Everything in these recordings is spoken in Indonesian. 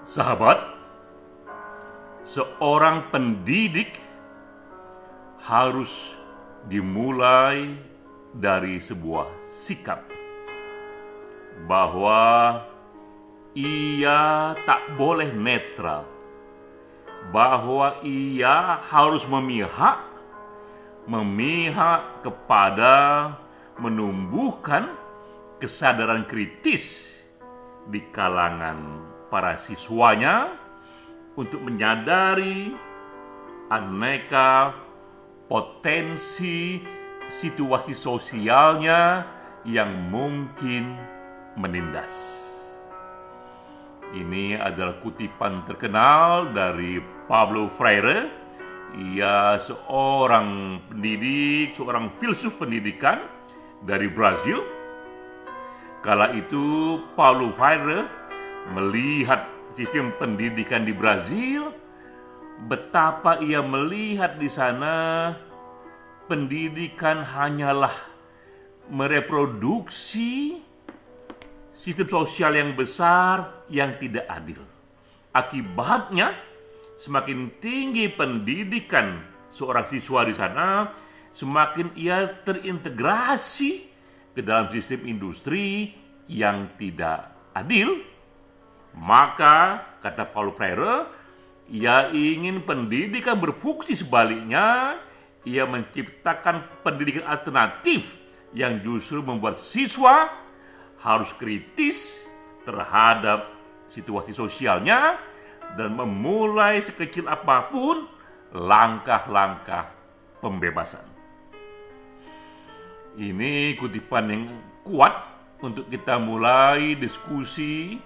Sahabat, seorang pendidik harus dimulai dari sebuah sikap bahwa ia tak boleh netral, bahwa ia harus memihak kepada menumbuhkan kesadaran kritis di kalangan para siswanya untuk menyadari aneka potensi situasi sosialnya yang mungkin menindas. Ini adalah kutipan terkenal dari Paulo Freire. Ia seorang pendidik, seorang filsuf pendidikan dari Brazil. Kala itu Paulo Freire melihat sistem pendidikan di Brazil, betapa ia melihat di sana pendidikan hanyalah mereproduksi sistem sosial yang besar yang tidak adil. Akibatnya, semakin tinggi pendidikan seorang siswa di sana, semakin ia terintegrasi ke dalam sistem industri yang tidak adil. Maka, kata Paulo Freire, ia ingin pendidikan berfungsi sebaliknya. Ia menciptakan pendidikan alternatif yang justru membuat siswa harus kritis terhadap situasi sosialnya dan memulai sekecil apapun langkah-langkah pembebasan. Ini kutipan yang kuat untuk kita mulai diskusi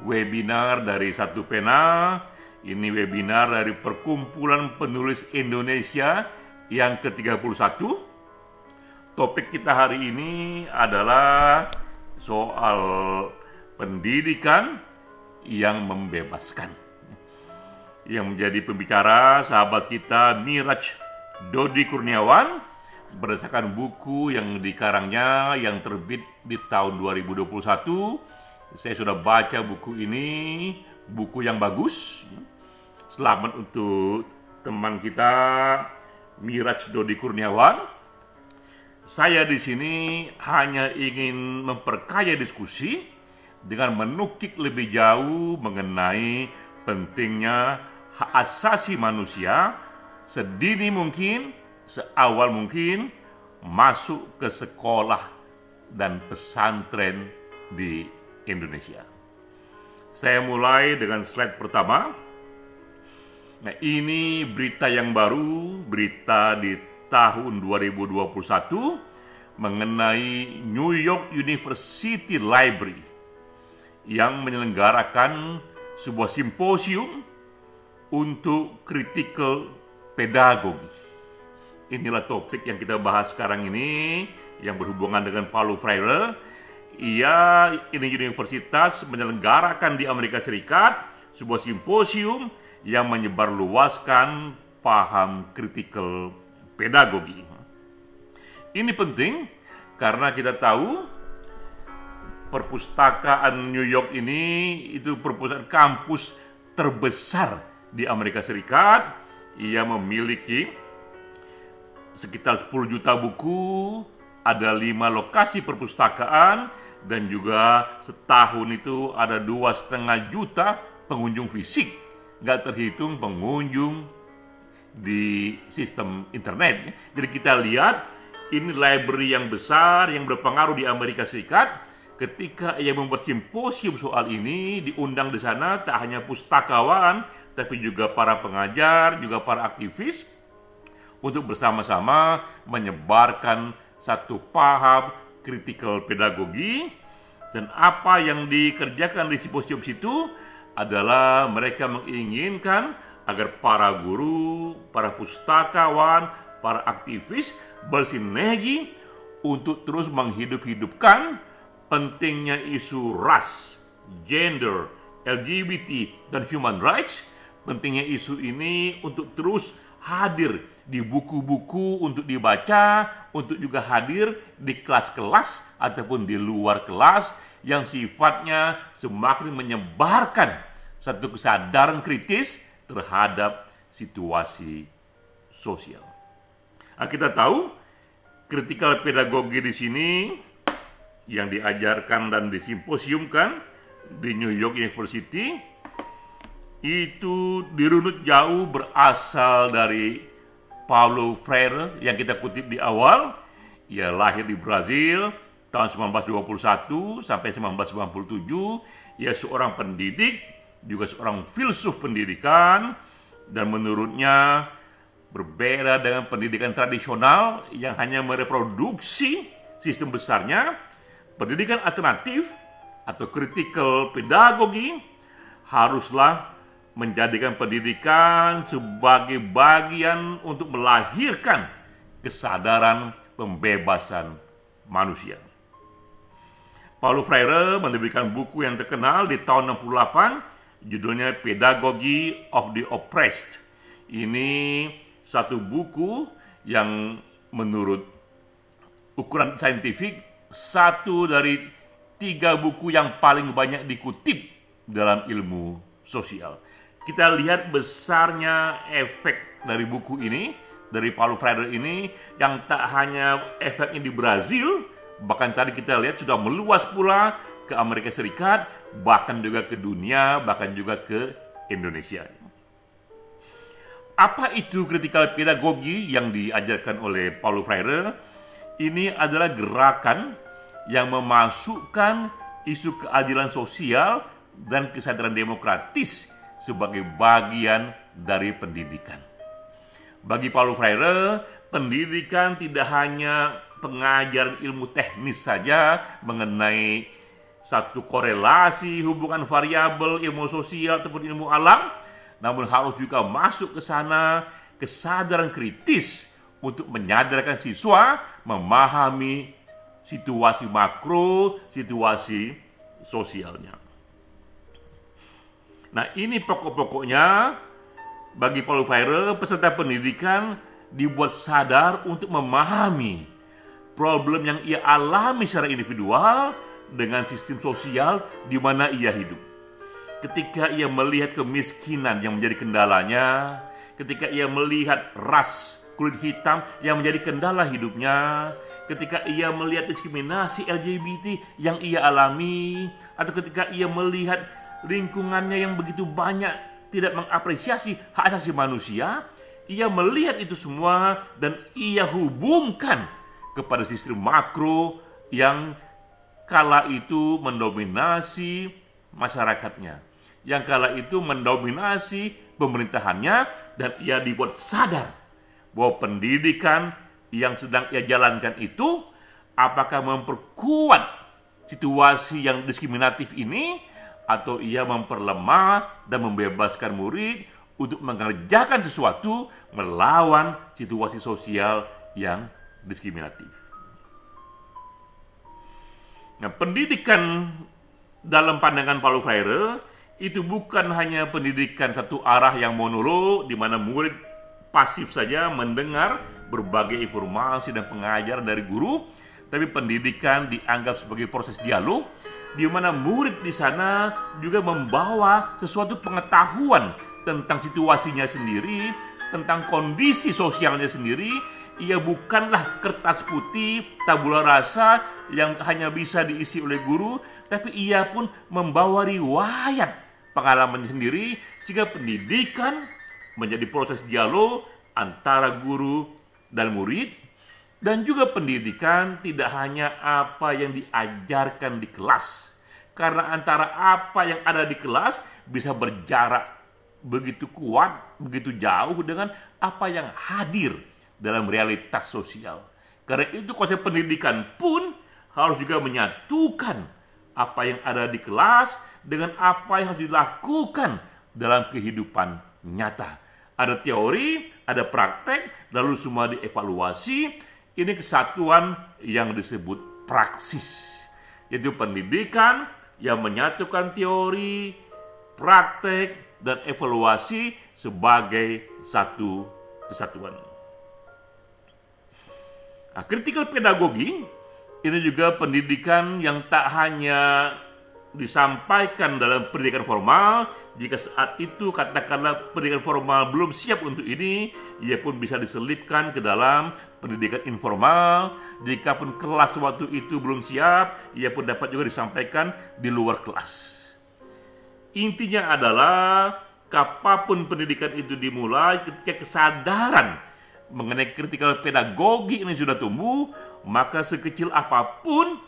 webinar dari Satu Pena. Ini webinar dari Perkumpulan Penulis Indonesia yang ke-31. Topik kita hari ini adalah soal pendidikan yang membebaskan. Yang menjadi pembicara sahabat kita Miraj Dodi Kurniawan berdasarkan buku yang dikarangnya yang terbit di tahun 2021. Saya sudah baca buku ini, buku yang bagus. Selamat untuk teman kita Miraj Dodi Kurniawan. Saya di sini hanya ingin memperkaya diskusi dengan menukik lebih jauh mengenai pentingnya hak asasi manusia sedini mungkin, seawal mungkin masuk ke sekolah dan pesantren di Indonesia. Saya mulai dengan slide pertama. Nah, ini berita yang baru, berita di tahun 2021 mengenai New York University Library yang menyelenggarakan sebuah simposium untuk critical pedagogy. Inilah topik yang kita bahas sekarang ini yang berhubungan dengan Paulo Freire. Ini universitas menyelenggarakan di Amerika Serikat sebuah simposium yang menyebarluaskan paham critical pedagogy. Ini penting karena kita tahu perpustakaan New York ini itu perpustakaan kampus terbesar di Amerika Serikat. Ia memiliki sekitar 10 juta buku, ada 5 lokasi perpustakaan, dan juga setahun itu ada 2,5 juta pengunjung fisik, nggak terhitung pengunjung di sistem internet. Jadi kita lihat ini library yang besar yang berpengaruh di Amerika Serikat. Ketika ia membuat simposium soal ini, diundang di sana tak hanya pustakawan, tapi juga para pengajar, juga para aktivis untuk bersama-sama menyebarkan satu paham critical pedagogy. Dan apa yang dikerjakan di simposium situ adalah mereka menginginkan agar para guru, para pustakawan, para aktivis bersinergi untuk terus menghidup-hidupkan pentingnya isu ras, gender, LGBT, dan human rights. Pentingnya isu ini untuk terus hadir di buku-buku untuk dibaca, untuk juga hadir di kelas-kelas ataupun di luar kelas yang sifatnya semakin menyebarkan satu kesadaran kritis terhadap situasi sosial. Nah, kita tahu kritikal pedagogi di sini yang diajarkan dan disimposiumkan di New York University itu dirunut jauh berasal dari Paulo Freire yang kita kutip di awal. Ia lahir di Brazil tahun 1921 sampai 1997. Ia seorang pendidik, juga seorang filsuf pendidikan, dan menurutnya berbeda dengan pendidikan tradisional yang hanya mereproduksi sistem besarnya. Pendidikan alternatif atau critical pedagogi haruslah menjadikan pendidikan sebagai bagian untuk melahirkan kesadaran pembebasan manusia. Paulo Freire menerbitkan buku yang terkenal di tahun 68, judulnya Pedagogy of the Oppressed. Ini satu buku yang menurut ukuran saintifik satu dari 3 buku yang paling banyak dikutip dalam ilmu sosial. Kita lihat besarnya efek dari buku ini, dari Paulo Freire ini, yang tak hanya efeknya di Brazil, bahkan tadi kita lihat sudah meluas pula ke Amerika Serikat, bahkan juga ke dunia, bahkan juga ke Indonesia. Apa itu kritikal pedagogi yang diajarkan oleh Paulo Freire? Ini adalah gerakan yang memasukkan isu keadilan sosial dan kesadaran demokratis sebagai bagian dari pendidikan. Bagi Paulo Freire, pendidikan tidak hanya pengajaran ilmu teknis saja mengenai satu korelasi hubungan variabel ilmu sosial ataupun ilmu alam, namun harus juga masuk ke sana kesadaran kritis untuk menyadarkan siswa memahami situasi makro, situasi sosialnya. Nah, ini pokok-pokoknya bagi Paulo Freire, peserta pendidikan dibuat sadar untuk memahami problem yang ia alami secara individual dengan sistem sosial di mana ia hidup. Ketika ia melihat kemiskinan yang menjadi kendalanya, ketika ia melihat ras kulit hitam yang menjadi kendala hidupnya, ketika ia melihat diskriminasi LGBT yang ia alami, atau ketika ia melihat lingkungannya yang begitu banyak tidak mengapresiasi hak asasi manusia, ia melihat itu semua dan ia hubungkan kepada sistem makro yang kala itu mendominasi masyarakatnya, yang kala itu mendominasi pemerintahannya, dan ia dibuat sadar bahwa pendidikan yang sedang ia jalankan itu apakah memperkuat situasi yang diskriminatif ini, atau ia memperlemah dan membebaskan murid untuk mengerjakan sesuatu melawan situasi sosial yang diskriminatif. Nah, pendidikan dalam pandangan Paulo Freire itu bukan hanya pendidikan satu arah yang monolog, di mana murid pasif saja mendengar berbagai informasi dan pengajaran dari guru, tapi pendidikan dianggap sebagai proses dialog, di mana murid di sana juga membawa sesuatu pengetahuan tentang situasinya sendiri, tentang kondisi sosialnya sendiri. Ia bukanlah kertas putih, tabula rasa yang hanya bisa diisi oleh guru, tapi ia pun membawa riwayat pengalamannya sendiri, sehingga pendidikan menjadi proses dialog antara guru dan murid. Dan juga pendidikan tidak hanya apa yang diajarkan di kelas, karena antara apa yang ada di kelas bisa berjarak begitu kuat, begitu jauh dengan apa yang hadir dalam realitas sosial. Karena itu konsep pendidikan pun harus juga menyatukan apa yang ada di kelas dengan apa yang harus dilakukan dalam kehidupan nyata. Ada teori, ada praktek, lalu semua dievaluasi. Ini kesatuan yang disebut praksis, yaitu pendidikan yang menyatukan teori, praktek, dan evaluasi sebagai satu kesatuan. Nah, critical pedagogi Ini juga pendidikan yang tak hanya disampaikan dalam pendidikan formal. Jika saat itu katakanlah pendidikan formal belum siap untuk ini, ia pun bisa diselipkan ke dalam pendidikan informal. Jika pun kelas waktu itu belum siap, ia pun dapat juga disampaikan di luar kelas. Intinya adalah kapanpun pendidikan itu dimulai, ketika kesadaran mengenai kritikal pedagogi ini sudah tumbuh, maka sekecil apapun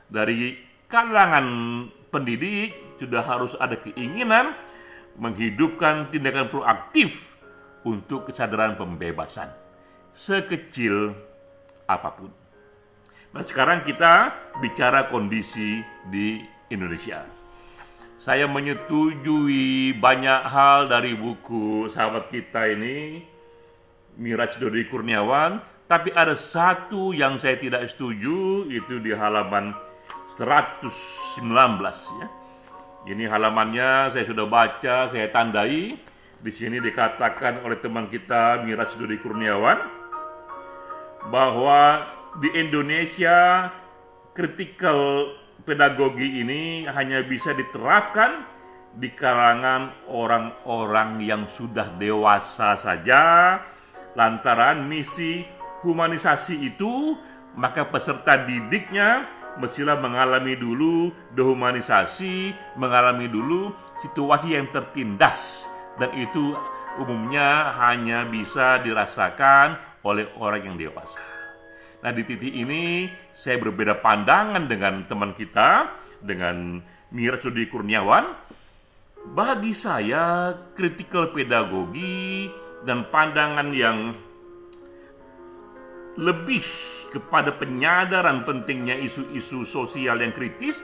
dari kalangan pendidik sudah harus ada keinginan menghidupkan tindakan proaktif untuk kesadaran pembebasan sekecil apapun. Nah, sekarang kita bicara kondisi di Indonesia. Saya menyetujui banyak hal dari buku sahabat kita ini, Miraj Dodi Kurniawan, tapi ada satu yang saya tidak setuju, itu di halaman 119 ya. Ini halamannya saya sudah baca, saya tandai. Di sini dikatakan oleh teman kita Miraj Dodi Kurniawan bahwa di Indonesia kritikal pedagogi ini hanya bisa diterapkan di kalangan orang-orang yang sudah dewasa saja. Lantaran misi humanisasi itu, maka peserta didiknya mestilah mengalami dulu dehumanisasi, mengalami dulu situasi yang tertindas, dan itu umumnya hanya bisa dirasakan oleh orang yang dewasa. Nah, di titik ini saya berbeda pandangan dengan teman kita, dengan Miraj Dodi Kurniawan. Bagi saya, kritikal pedagogi dan pandangan yang lebih kepada penyadaran pentingnya isu-isu sosial yang kritis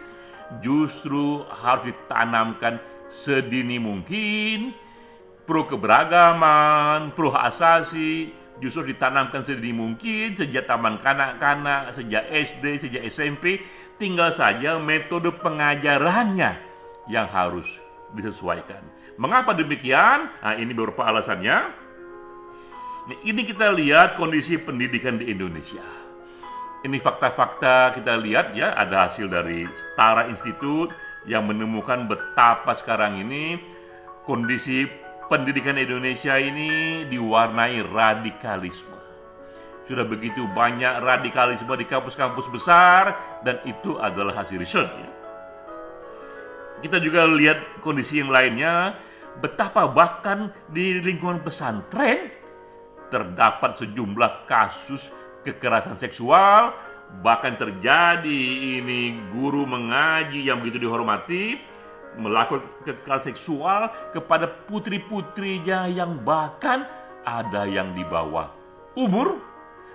justru harus ditanamkan sedini mungkin. Pro keberagaman, pro hak asasi justru ditanamkan sedini mungkin sejak taman kanak-kanak, sejak SD, sejak SMP. Tinggal saja metode pengajarannya yang harus disesuaikan. Mengapa demikian? Nah, ini beberapa alasannya. Ini kita lihat kondisi pendidikan di Indonesia. Ini fakta-fakta kita lihat ya, ada hasil dari Setara Institute yang menemukan betapa sekarang ini kondisi pendidikan Indonesia ini diwarnai radikalisme. Sudah begitu banyak radikalisme di kampus-kampus besar, dan itu adalah hasil riset ya. Kita juga lihat kondisi yang lainnya, betapa bahkan di lingkungan pesantren terdapat sejumlah kasus kekerasan seksual. Bahkan terjadi ini guru mengaji yang begitu dihormati melakukan kekerasan seksual kepada putri-putrinya yang bahkan ada yang di bawah umur.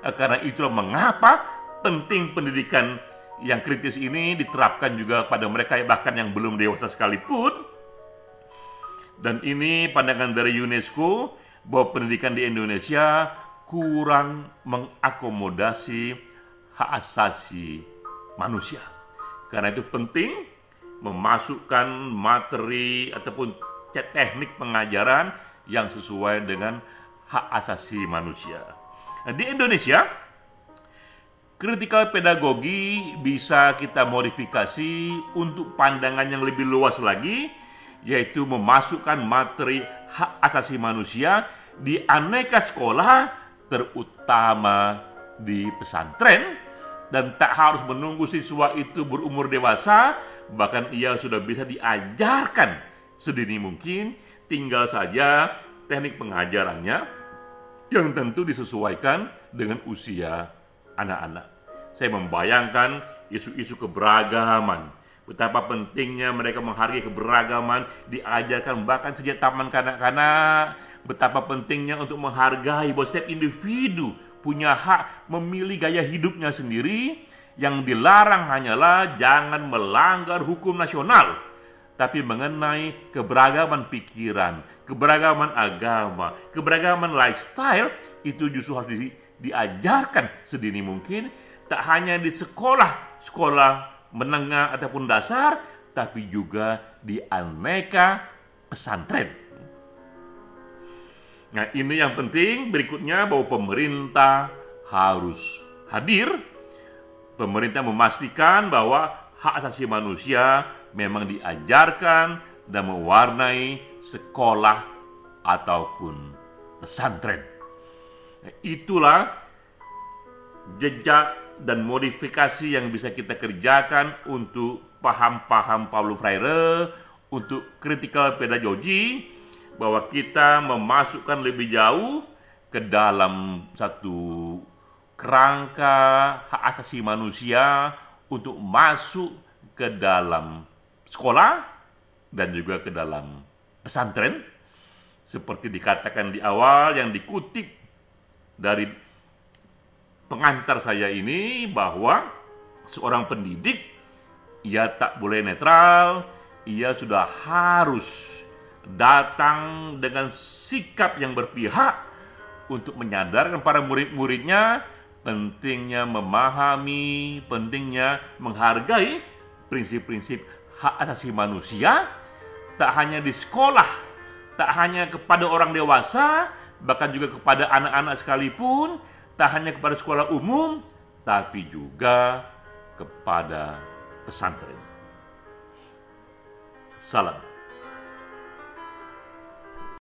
Karena itulah mengapa penting pendidikan yang kritis ini diterapkan juga pada mereka bahkan yang belum dewasa sekalipun. Dan ini pandangan dari UNESCO bahwa pendidikan di Indonesia kurang mengakomodasi hak asasi manusia. Karena itu penting memasukkan materi ataupun teknik pengajaran yang sesuai dengan hak asasi manusia. Nah, di Indonesia, kritikal pedagogi bisa kita modifikasi untuk pandangan yang lebih luas lagi, yaitu memasukkan materi hak asasi manusia di aneka sekolah, terutama di pesantren, dan tak harus menunggu siswa itu berumur dewasa, bahkan ia sudah bisa diajarkan sedini mungkin, tinggal saja teknik pengajarannya yang tentu disesuaikan dengan usia anak-anak. Saya membayangkan isu-isu keberagaman, betapa pentingnya mereka menghargai keberagaman, diajarkan bahkan sejak taman kanak-kanak, betapa pentingnya untuk menghargai bahwa setiap individu punya hak memilih gaya hidupnya sendiri. Yang dilarang hanyalah jangan melanggar hukum nasional, tapi mengenai keberagaman pikiran, keberagaman agama, keberagaman lifestyle, itu justru harus diajarkan sedini mungkin, tak hanya di sekolah menengah ataupun dasar, tapi juga di aneka pesantren. Nah, ini yang penting. Berikutnya bahwa pemerintah harus hadir. pemerintah memastikan bahwa hak asasi manusia memang diajarkan dan mewarnai sekolah ataupun pesantren. Itulah jejak dan modifikasi yang bisa kita kerjakan untuk paham-paham Paulo Freire, untuk critical pedagogy, bahwa kita memasukkan lebih jauh ke dalam satu kerangka hak asasi manusia untuk masuk ke dalam sekolah dan juga ke dalam pesantren, seperti dikatakan di awal yang dikutip dari pengantar saya ini, bahwa seorang pendidik ia tak boleh netral, ia sudah harus datang dengan sikap yang berpihak untuk menyadarkan para murid-muridnya pentingnya memahami, pentingnya menghargai prinsip-prinsip hak asasi manusia, tak hanya di sekolah, tak hanya kepada orang dewasa, bahkan juga kepada anak-anak sekalipun, tak hanya kepada sekolah umum, tapi juga kepada pesantren. Salam.